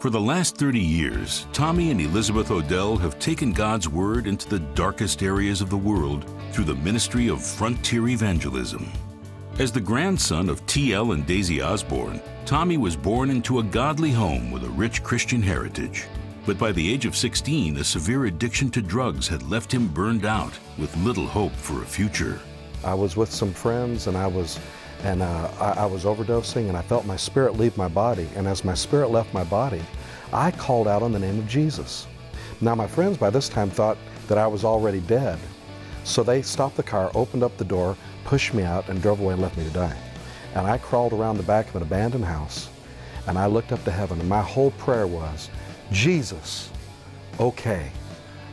For the last 30 years, Tommy and Elizabeth Odell have taken God's Word into the darkest areas of the world through the ministry of frontier evangelism. As the grandson of T.L. and Daisy Osborne, Tommy was born into a godly home with a rich Christian heritage. But by the age of 16, a severe addiction to drugs had left him burned out with little hope for a future. I was with some friends and I was overdosing, and I felt my spirit leave my body. And as my spirit left my body, I called out on the name of Jesus. Now my friends by this time thought that I was already dead. So they stopped the car, opened up the door, pushed me out, and drove away and left me to die. And I crawled around the back of an abandoned house, and I looked up to heaven, and my whole prayer was, Jesus, okay.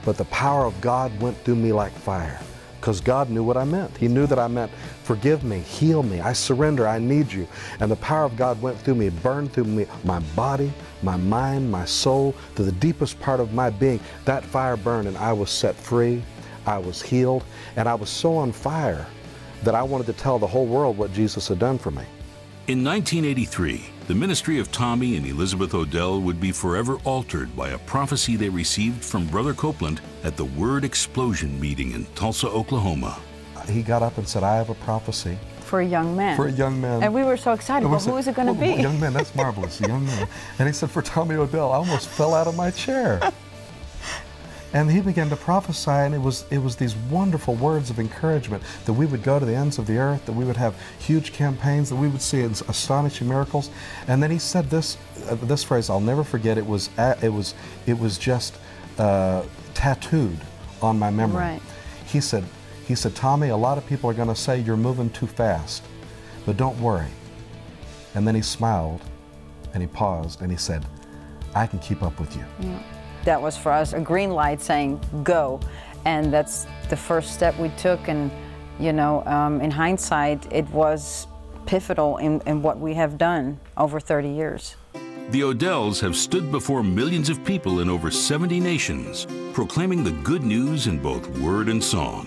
But the power of God went through me like fire, because God knew what I meant. He knew that I meant, forgive me, heal me, I surrender, I need you. And the power of God went through me, burned through me, my body, my mind, my soul, to the deepest part of my being. That fire burned, and I was set free, I was healed, and I was so on fire that I wanted to tell the whole world what Jesus had done for me. In 1983, the ministry of Tommy and Elizabeth Odell would be forever altered by a prophecy they received from Brother Copeland at the Word Explosion meeting in Tulsa, Oklahoma. He got up and said, I have a prophecy. For a young man. For a young man. And we were so excited. Well, who is it going to be? Young man, that's marvelous, a young man. And he said, for Tommy Odell. I almost fell out of my chair. And he began to prophesy, and it was these wonderful words of encouragement that we would go to the ends of the earth, that we would have huge campaigns, that we would see astonishing miracles. And then he said this phrase, I'll never forget. It was just tattooed on my memory. Right. He said, Tommy, a lot of people are going to say you're moving too fast, but don't worry. And then he smiled, and he paused, and he said, I can keep up with you. Yeah. That was for us a green light saying, go. And that's the first step we took. And, you know, in hindsight, it was pivotal in what we have done over 30 years. The Odells have stood before millions of people in over 70 nations, proclaiming the good news in both word and song.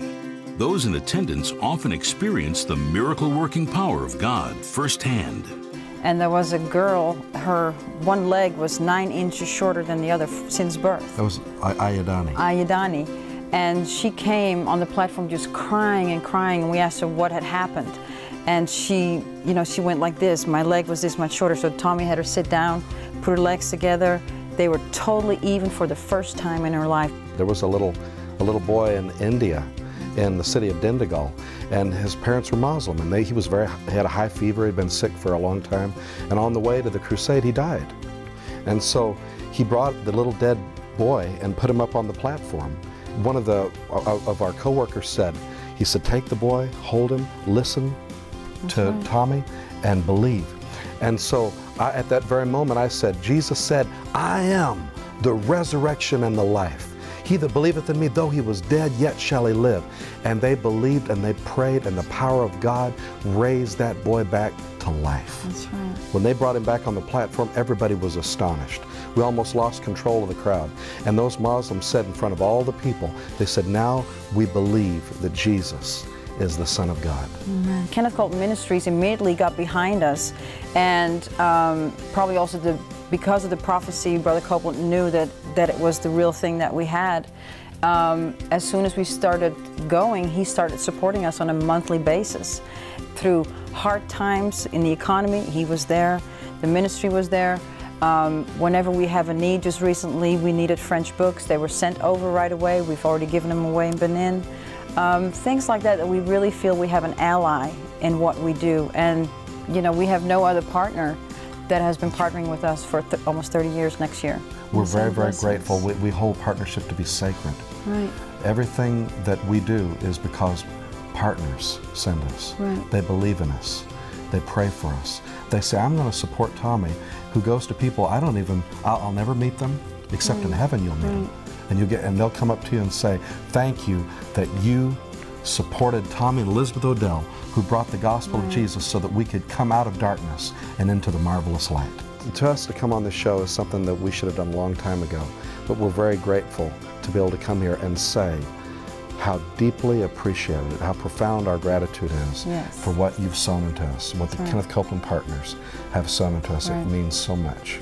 Those in attendance often experience the miracle-working power of God firsthand. And there was a girl, her one leg was 9 inches shorter than the other since birth. That was Ayadani. Ayadani. And she came on the platform just crying and crying, and we asked her what had happened. And she, you know, she went like this. My leg was this much shorter, so Tommy had her sit down, put her legs together. They were totally even for the first time in her life. There was a little boy in India, in the city of Dindigul, and his parents were Muslim, and he had a high fever, he'd been sick for a long time, and on the way to the crusade he died. And so he brought the little dead boy and put him up on the platform. One of our co-workers said, he said, take the boy, hold him, listen to Tommy, and believe. And so at that very moment I said, Jesus said, I am the resurrection and the life. He that believeth in me, though he was dead, yet shall he live. And they believed and they prayed, and the power of God raised that boy back to life. That's right. When they brought him back on the platform, everybody was astonished. We almost lost control of the crowd. And those Muslims said in front of all the people, they said, now we believe that Jesus is the Son of God. Amen. Kenneth Copeland Ministries immediately got behind us, and probably also because of the prophecy, Brother Copeland knew that it was the real thing that we had. As soon as we started going, he started supporting us on a monthly basis. Through hard times in the economy, he was there, the ministry was there. Whenever we have a need, just recently we needed French books, they were sent over right away. We've already given them away in Benin. Things like that we really feel we have an ally in what we do. And, you know, we have no other partner that has been partnering with us for almost 30 years next year. We're very, very grateful. We hold partnership to be sacred. Right. Everything that we do is because partners send us. Right. They believe in us. They pray for us. They say, I'm going to support Tommy, who goes to people I'll never meet them, except in heaven you'll meet them. And they'll come up to you and say, thank you that you supported Tommy and Elizabeth Odell, who brought the gospel of Jesus so that we could come out of darkness and into the marvelous light. To us, to come on this show is something that we should have done a long time ago, but we're very grateful to be able to come here and say how deeply appreciated, how profound our gratitude is for what you've sown into us, what the Kenneth Copeland Partners have sown into us. It means so much.